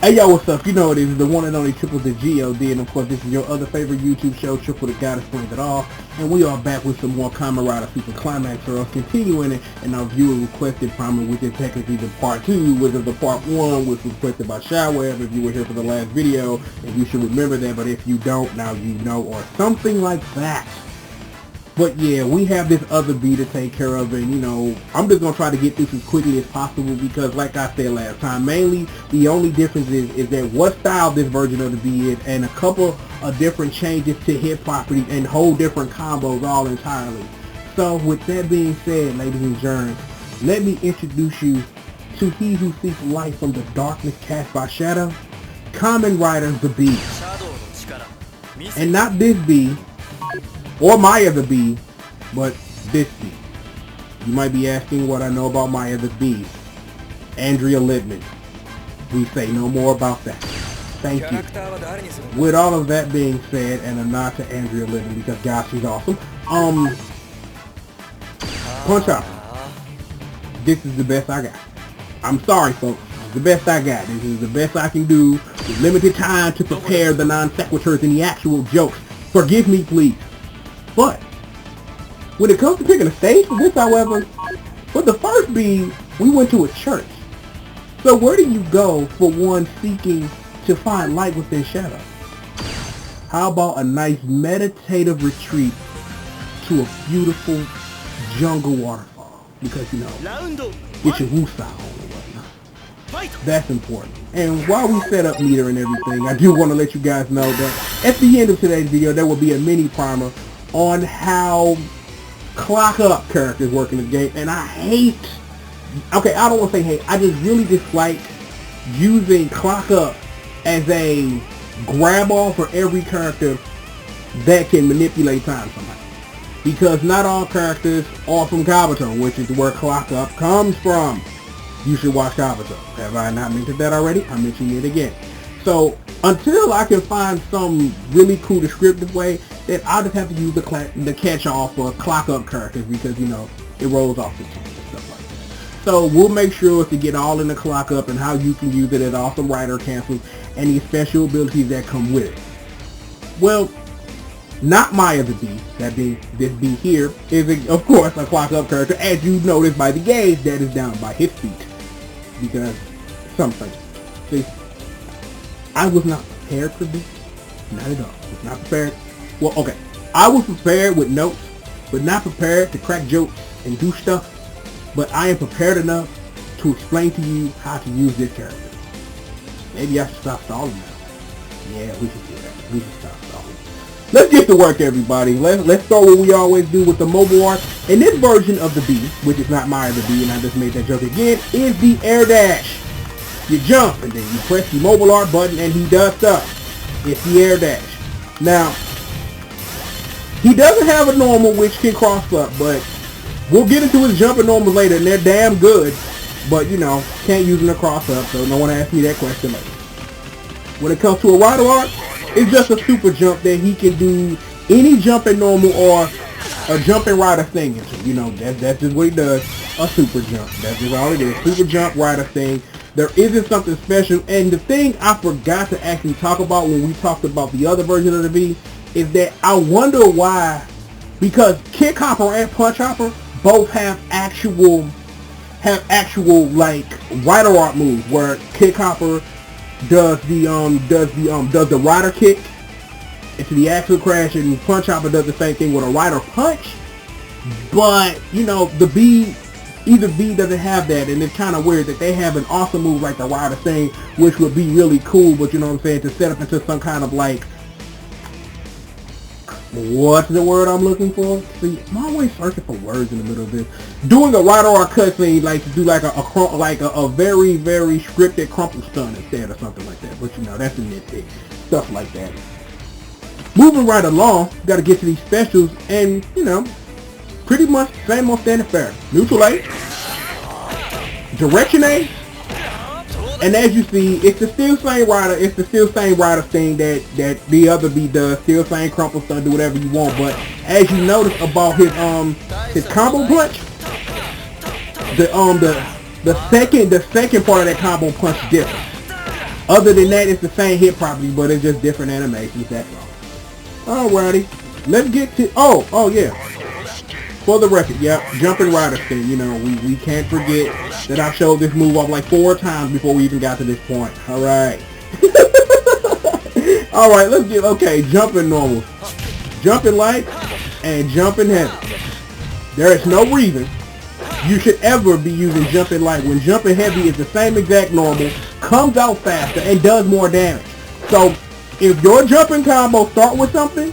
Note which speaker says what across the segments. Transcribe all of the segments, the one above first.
Speaker 1: Hey yo, what's up? You know it is the one and only Triple the G.O.D, and of course this is your other favorite YouTube show, Triple the God Explains It All, and we are back with some more Kamen Rider Super Climax for us, continuing it in our viewer requested primer, which is technically the part 2, which is the part 1, which was requested by Shyweb. If you were here for the last video, and you should remember that, but if you don't, now you know, or something like that. But yeah, we have this other bee to take care of, and you know, I'm just going to try to get this as quickly as possible because like I said last time, mainly the only difference is that what style this version of the bee is, and a couple of different changes to hit properties and whole different combos all entirely. So with that being said, ladies and germs, let me introduce you to he who seeks light from the darkness cast by shadow, Kamen Rider TheBee. And not this bee, or Maya the Bee, but this bee. You might be asking what I know about Maya the Bee. Andrea Littman. We say no more about that. Thank you. With all of that being said, and a nod to Andrea Littman because gosh, she's awesome. Punch Up. This is the best I got. I'm sorry folks. This is the best I got. This is the best I can do with limited time to prepare the non-sequiturs and the actual jokes. Forgive me please. But when it comes to picking a stage for this, however, for the first bee, we went to a church. So where do you go for one seeking to find light within shadow? How about a nice meditative retreat to a beautiful jungle waterfall? Because, you know, get your woosah on and whatnot. That's important. And while we set up meter and everything, I do want to let you guys know that at the end of today's video, there will be a mini primer on how clock up characters work in the game, and I hate, okay, I don't want to say hate, I just really dislike using clock up as a grab all for every character that can manipulate time somehow. Because not all characters are from Kabuto, which is where clock up comes from. You should watch Kabuto. Have I not mentioned that already? I'm mentioning it again. So until I can find some really cool descriptive way, then I'll just have to use the catch-all for clock up characters because, you know, it rolls off the tongue and stuff like that. So we'll make sure to get all in the clock up and how you can use it as awesome rider cancels and the special abilities that come with it. Well, not Maya the Bee, that being this bee here, is of course a clock up character, as you notice by the gauge that is down by his feet. Because something. See, I was not prepared for this. Not at all. I was not prepared. Well, okay. I was prepared with notes, but not prepared to crack jokes and do stuff. But I am prepared enough to explain to you how to use this character. Maybe I should stop stalling now. Yeah, we should do that. We should stop stalling. Let's get to work, everybody. Let's start what we always do with the mobile art. And this version of the bee, which is not Maya the Bee, and I just made that joke again, is the air dash. You jump and then you press the mobile art button and he does stuff. It's the air dash. Now, he doesn't have a normal which can cross up, but we'll get into his jumping normals later and they're damn good. But you know, can't use them to cross up, so no one asked me that question later. When it comes to a rider art, it's just a super jump that he can do any jumping normal or a jumping rider thing into. You know, that's just what he does. A super jump. That's just all it is. Super jump rider thing. There isn't something special, and the thing I forgot to actually talk about when we talked about the other version of the bee is that I wonder why, because Kick Hopper and Punch Hopper both have actual like rider art moves where Kick Hopper does the rider kick into the axle crash, and Punch Hopper does the same thing with a rider punch. But you know, the bee. Either bee doesn't have that, and it's kind of weird that they have an awesome move like the rider thing, which would be really cool, but you know what I'm saying, to set up into some kind of like, what's the word I'm looking for? See, I'm always searching for words in the middle of this. Doing a rider art cutscene, like to do like a very, very scripted crumple stun instead or something like that, but you know, that's a nitpick. Stuff like that. Moving right along, got to get to these specials, and you know, pretty much the same old standard fare. Neutral A, Direction A, and as you see, it's the still same rider. It's the still same rider thing that the other bee does. Still same crumple stuff, do whatever you want. But as you notice about his combo punch, the second part of that combo punch differs. Other than that, it's the same hit property, but it's just different animations, that's all. Alrighty, let's get to, oh yeah. For the record, yep, jumping rider spin, you know, we can't forget that I showed this move off like 4 times before we even got to this point. Alright. Alright, let's get, okay, jumping normal. Jumping light and jumping heavy. There is no reason you should ever be using jumping light when jumping heavy is the same exact normal, comes out faster, and does more damage. So, if your jumping combo start with something,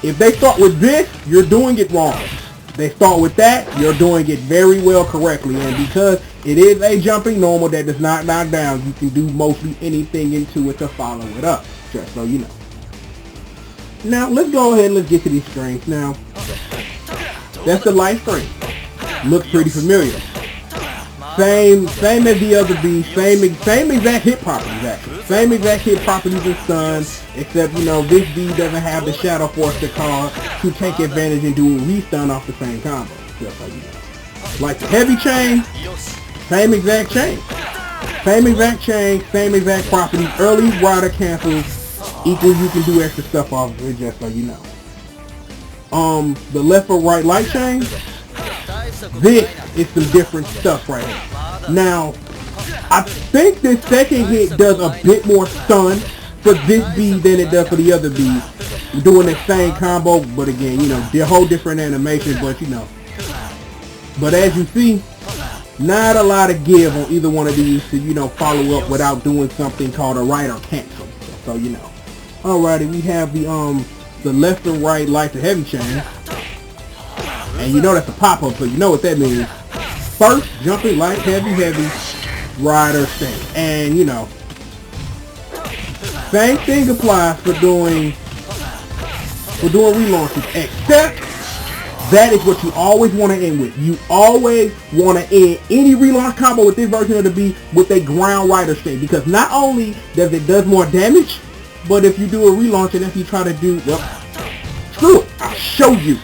Speaker 1: if they start with this, you're doing it wrong. They start with that, you're doing it very well correctly, and because it is a jumping normal that does not knock down, you can do mostly anything into it to follow it up, just so you know. Now, let's go ahead and let's get to these strings. Now, that's the light string. Looks pretty familiar. Same as the other B, same exact hit properties actually. Same exact hit properties as Sun, except you know this B doesn't have the Shadow Force to cause to take advantage and do a restun off the same combo. Just so you know. Like the heavy chain, same exact chain. Same exact chain, same exact properties. Early rider cancels equals you can do extra stuff off of it, just so you know. The left or right light chain, this is some different stuff right here. Now, I think this second hit does a bit more stun for this B than it does for the other Bs. Doing the same combo, but again, you know, they're whole different animation, but you know. But as you see, not a lot of give on either one of these to, you know, follow up without doing something called a rider cancel. So you know. Alrighty, we have the left and right light to heavy chain. And you know that's a pop-up, so you know what that means. First, jumping light, heavy, rider thing. And you know, same thing applies for doing relaunches, except that is what you always want to end with. You always want to end any relaunch combo with this version of the B with a ground rider state, because not only does it does more damage, but if you do a relaunch and if you try to do, well, screw it, I'll show you.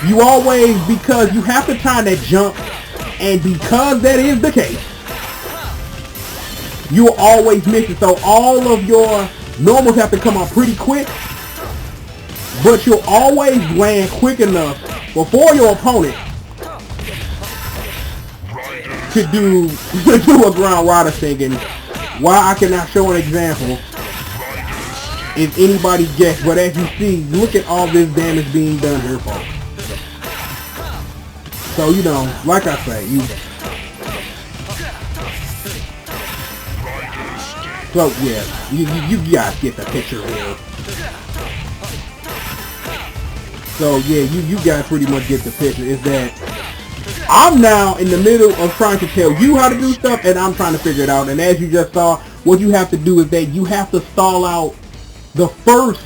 Speaker 1: You always, because you have to time that jump, and because that is the case, you will always miss it. So all of your normals have to come out pretty quick, but you'll always land quick enough before your opponent to do a ground rider thing. And why I cannot show an example is anybody's guess, but as you see, look at all this damage being done here, folks. So, you know, like I say, so yeah, you guys get the picture here. So yeah, you guys pretty much get the picture. Is that I'm now in the middle of trying to tell you how to do stuff, and I'm trying to figure it out. And as you just saw, what you have to do is that you have to stall out the first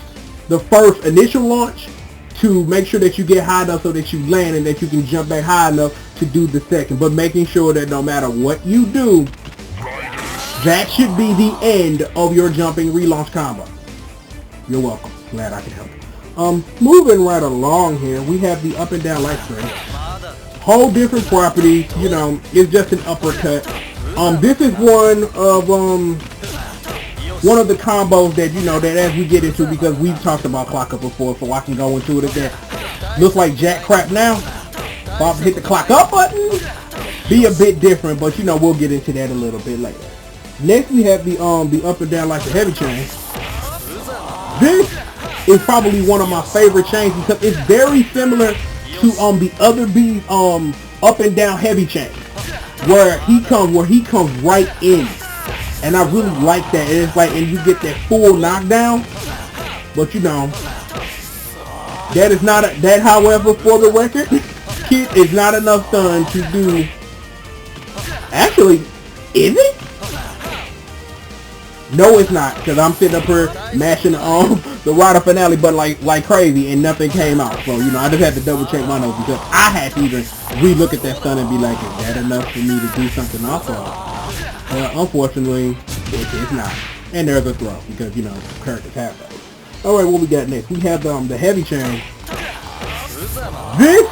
Speaker 1: initial launch to make sure that you get high enough so that you land and that you can jump back high enough to do the second. But making sure that no matter what you do, that should be the end of your jumping relaunch combo. You're welcome. Glad I can help. Moving right along here, we have the up and down light string. Whole different property, you know, it's just an uppercut. This is one of the combos that, you know, that as we get into, because we've talked about clock up before, so I can go into it again. Looks like jack crap now. Bob hit the clock up button. Be a bit different, but you know, we'll get into that a little bit later. Next we have the up and down like the heavy chain. This is probably one of my favorite chains because it's very similar to the other B's up and down heavy chain, where he comes right in. And I really like that. And it's like, and you get that full knockdown. But you know, that is not that. However, for the record, kid is not enough stun to do. Actually, is it? No, it's not, because I'm sitting up here mashing the rider finale button like crazy, and nothing came out. So you know, I just had to double check my notes because I had to even re-look at that stun and be like, is that enough for me to do something else? Well, unfortunately, it's not. And there's a throw, because, you know, characters have those. Alright, what we got next? We have the heavy chain. This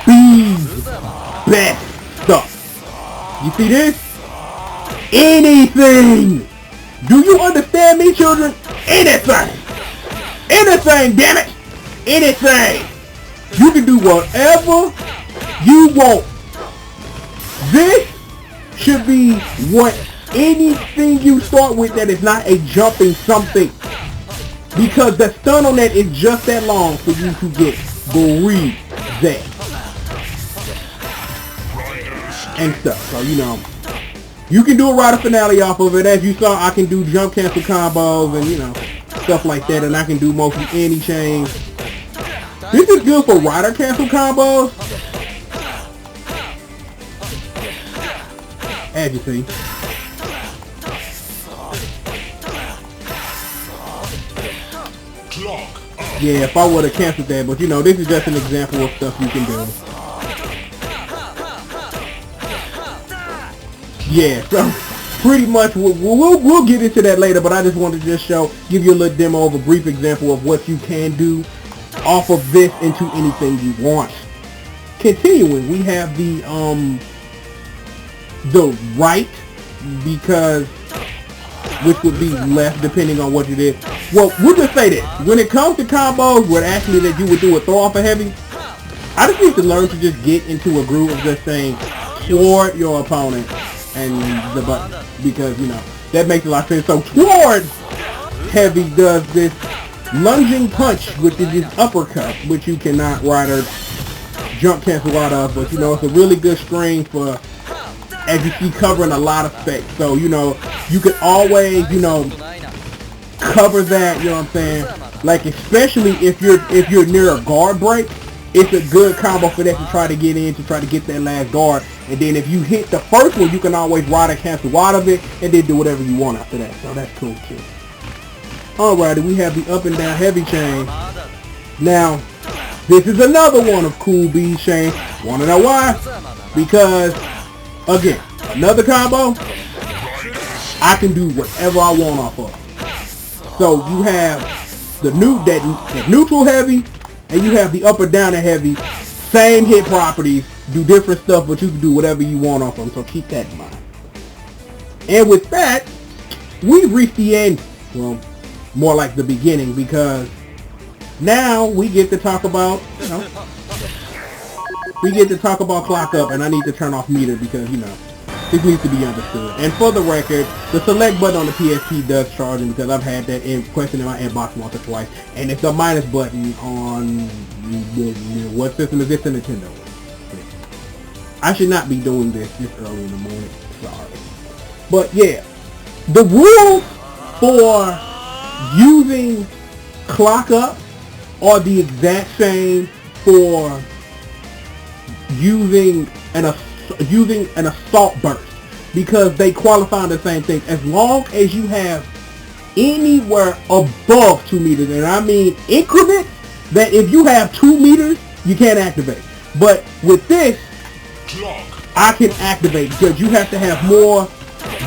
Speaker 1: B's best stuff. You see this? Anything! Do you understand me, children? Anything! Anything, damn it! Anything! You can do whatever you want. This should be what anything you start with that is not a jumping something. Because the stun on that is just that long for you to get breathe that. And stuff. So, you know, you can do a rider finale off of it. As you saw, I can do jump cancel combos and, you know, stuff like that. And I can do mostly any chains. This is good for rider cancel combos. As you see. Yeah, if I would have canceled that, but you know, this is just an example of stuff you can do. Yeah, so pretty much we'll get into that later, but I just wanted to just give you a little demo of a brief example of what you can do off of this into anything you want. Continuing, we have the right, because which would be left depending on what you did. Well, we'll just say this. When it comes to combos where actually that you would do a throw off a heavy, I just need to learn to just get into a groove of just saying toward your opponent and the button, because, you know, that makes a lot of sense. So toward heavy does this lunging punch, which is this uppercut, which you cannot rider jump cancel out of, but you know, it's a really good string for, as you see, covering a lot of space. So, you know, you could always, you know, cover that, you know what I'm saying? Like, especially if you're near a guard break, it's a good combo for that to try to get in, to try to get that last guard. And then if you hit the first one, you can always rider cancel out of it and then do whatever you want after that. So that's cool too. Alrighty, we have the up and down heavy chain. Now, this is another one of Cool B's chain. Wanna know why? Because, again, another combo, I can do whatever I want off of. So you have the that neutral heavy, and you have the up or down and heavy. Same hit properties, do different stuff, but you can do whatever you want off them. So keep that in mind. And with that, we've reached the end. Well, more like the beginning, because now we get to talk about, you know, we get to talk about clock up, and I need to turn off meter because, you know, it needs to be understood. And for the record, the select button on the PSP does charging, because I've had that question in my inbox once or twice. And it's the minus button on what system is this? The Nintendo. I should not be doing this early in the morning. Sorry. But yeah, the rules for using clock up are the exact same for using an assault burst, because they qualify the same thing. As long as you have anywhere above 2 meters, and I mean increments, that if you have 2 meters, you can't activate. But with this, I can activate, because you have to have more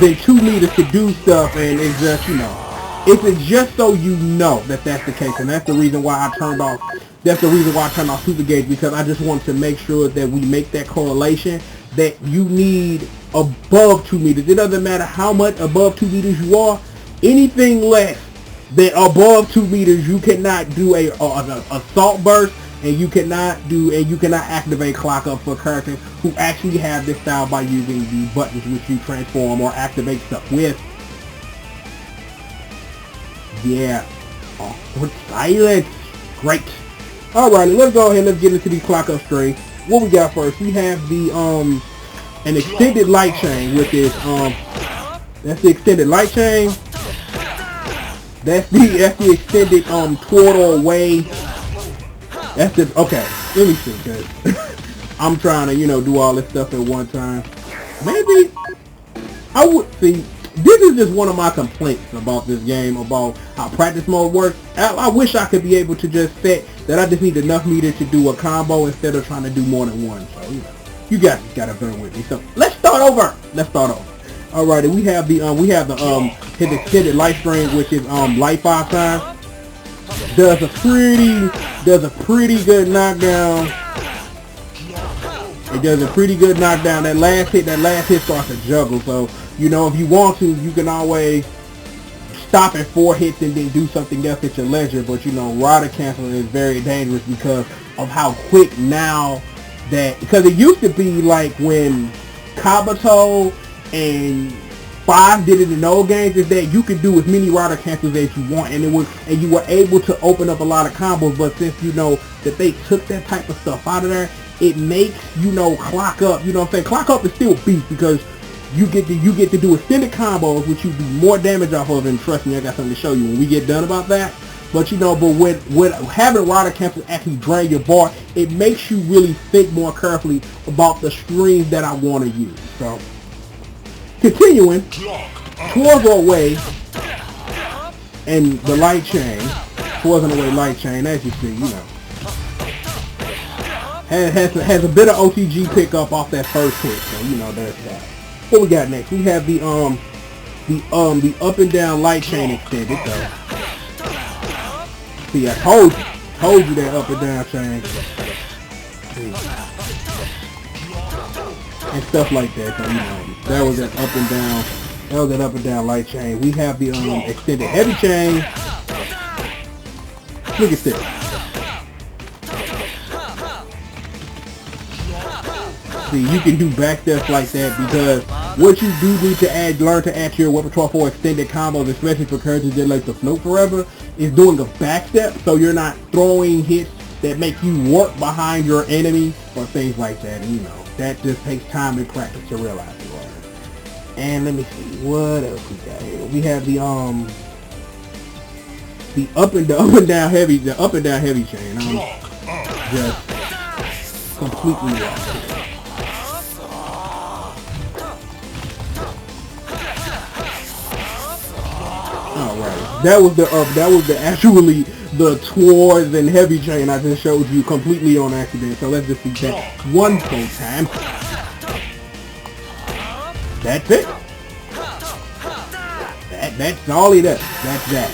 Speaker 1: than 2 meters to do stuff, and it's just, you know, it's just so you know that that's the case. And that's the reason why I turned off, Super Gauge, because I just want to make sure that we make that correlation, that you need above 2 meters. It doesn't matter how much above 2 meters you are, anything less than above 2 meters, you cannot do an assault burst, and you cannot activate clock up for characters who actually have this style by using the buttons which you transform or activate stuff with. Yeah. Awkward silence. Great. Alright, let's go ahead and let's get into these clock up strings. What we got first? We have the an extended light chain, which is that's the extended light chain. That's the extended toward away. That's the, okay, let me see, cause I'm trying to, you know, do all this stuff at one time. Maybe I would see. This is just one of my complaints about this game, about how practice mode works. I wish I could be able to just set that I just need enough meter to do a combo instead of trying to do more than one. So, you know, you guys gotta bear with me. So let's start over. Alrighty, we have his extended light string, which is light 5 times. Does a pretty good knockdown. It does a pretty good knockdown. That last hit starts to juggle. So, you know, if you want to, you can always stop at 4 hits and then do something else at your leisure. But, you know, rider canceling is very dangerous because of how quick now that, because it used to be like when Kabuto and 5 did it in old games, is that you could do as many rider cancels as you want, and you were able to open up a lot of combos. But since you know that they took that type of stuff out of there, it makes, you know, clock up. You know what I'm saying? Clock up is still beast because you get to do extended combos, which you do more damage off of. And trust me, I got something to show you when we get done about that. But you know, with having rider cancel actually drain your bar, it makes you really think more carefully about the strings that I want to use. So, continuing towards our way and the light chain, towards an away light chain, as you see, you know, has a bit of OTG pickup off that first hit. So you know, there's that. What we got next? We have the up and down light chain extended though. See, I told you that up and down chain. See. And stuff like that. So you know, that was that up and down. That was that up and down light chain. We have the extended heavy chain. Look at this. See, you can do back steps like that because what you do need to learn to add to your repertoire for extended combos, especially for characters that like to float forever, is doing a back step so you're not throwing hits that make you work behind your enemy or things like that. And you know, that just takes time and practice to realize it. And let me see, what else we got here? We have the up and down heavy chain. I'm just completely lost here. Alright, that was actually the towards and heavy chain I just showed you completely on accident. So let's just see that one full time. That's it. That's all it does. That's that.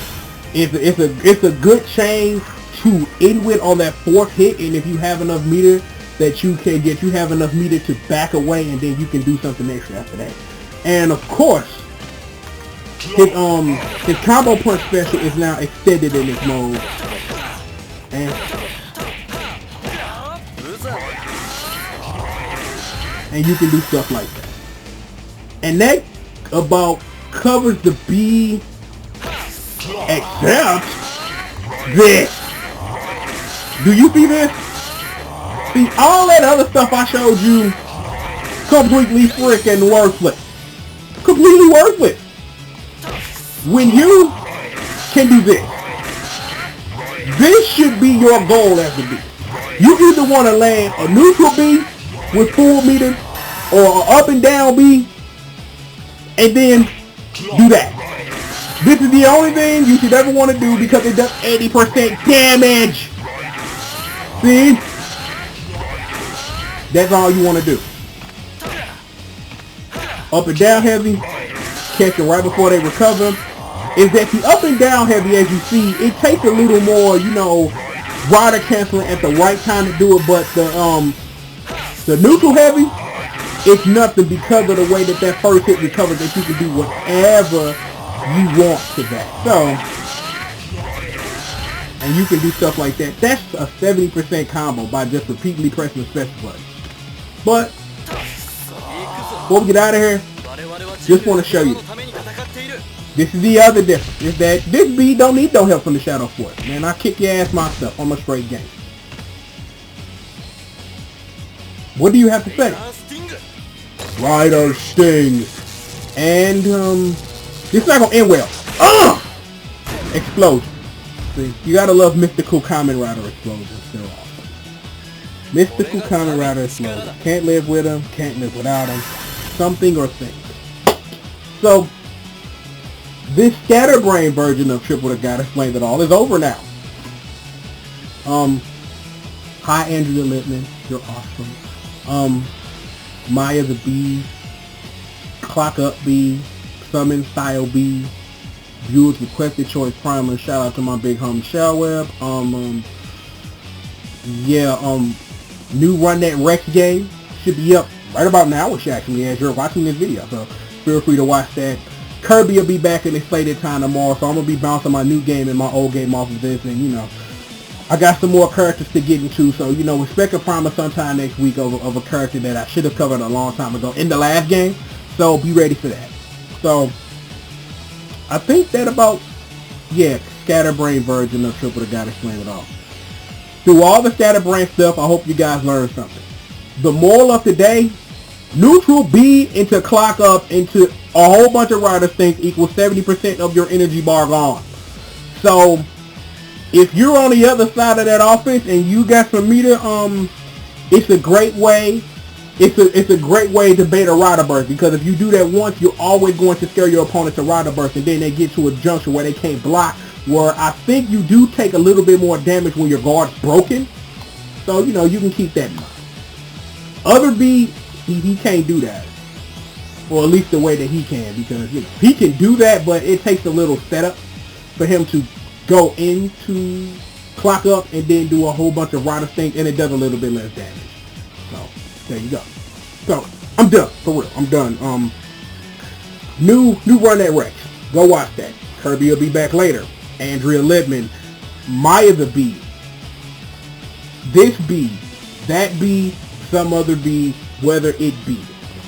Speaker 1: It's a good chain to end with on that 4th hit, and if you have enough meter that you can get, you have enough meter to back away, and then you can do something extra after that. And of course, his combo punch special is now extended in this mode. And you can do stuff like that. And that about covers the B, except this. Do you see this? See, all that other stuff I showed you, completely freaking worthless. Completely worthless. When you can do this should be your goal as the B. You either want to land a neutral B with full meter or an up and down B, and then do that. This is the only thing you should ever want to do because it does 80% damage. See? That's all you want to do. Up and down heavy, catch them right before they recover. Is that the up and down heavy, as you see, it takes a little more, you know, rider canceling at the right time to do it, but the neutral heavy, it's nothing because of the way that first hit recovers, that you can do whatever you want to that. So, and you can do stuff like that. That's a 70% combo by just repeatedly pressing the special button. But before we get out of here, just want to show you. This is the other difference. Is that this B don't need no help from the Shadow Force. Man, I kick your ass myself on my straight game. What do you have to say? Rider Sting. And this is not gonna end well. Explosion. See, you gotta love mystical Kamen Rider explosions. They're awesome. Mystical Kamen Rider explosions. Can't live with them. Can't live without them. Something or thing. So this scatterbrain version of Triple the God Explained It All is over now. Hi Andrea Littman, you're awesome. Maya the Bee, Clock Up Bee, Summon Style Bee, Viewers Requested Choice Primer. Shout out to my big homie Shellweb. New Run That Rex game. should be up right about now-ish actually as you're watching this video. So feel free to watch that. Kirby will be back in the slated time tomorrow, so I'm going to be bouncing my new game and my old game off of this, and, you know, I got some more characters to get into, so, you know, expect a promise sometime next week of a character that I should have covered a long time ago in the last game, so be ready for that. So, I think that about, yeah, Scatterbrain version of Triple the God Explain It All. Through all the Scatterbrain stuff, I hope you guys learned something. The moral of today, neutral B into clock up into a whole bunch of rider things equals 70% of your energy bar gone. So if you're on the other side of that offense and you got some meter, it's a great way. It's a great way to bait a rider burst, because if you do that once, you're always going to scare your opponent to rider burst, and then they get to a junction where they can't block. Where I think you do take a little bit more damage when your guard's broken. So, you know, you can keep that in mind. Other B, he can't do that. Or at least the way that he can, because, you know, he can do that, but it takes a little setup for him to go into clock up and then do a whole bunch of rider things, and it does a little bit less damage. So, there you go. So, I'm done. For real. I'm done. New Run That Rex. Go watch that. Kirby will be back later. Andrea Libman. Maya the Bee. This B. That B. Some other B. Whether it be.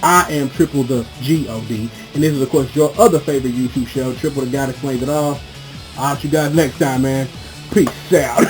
Speaker 1: I am Triple the G.O.D. And this is, of course, your other favorite YouTube show, Triple the God Explains It All. I'll see you guys next time, man. Peace out.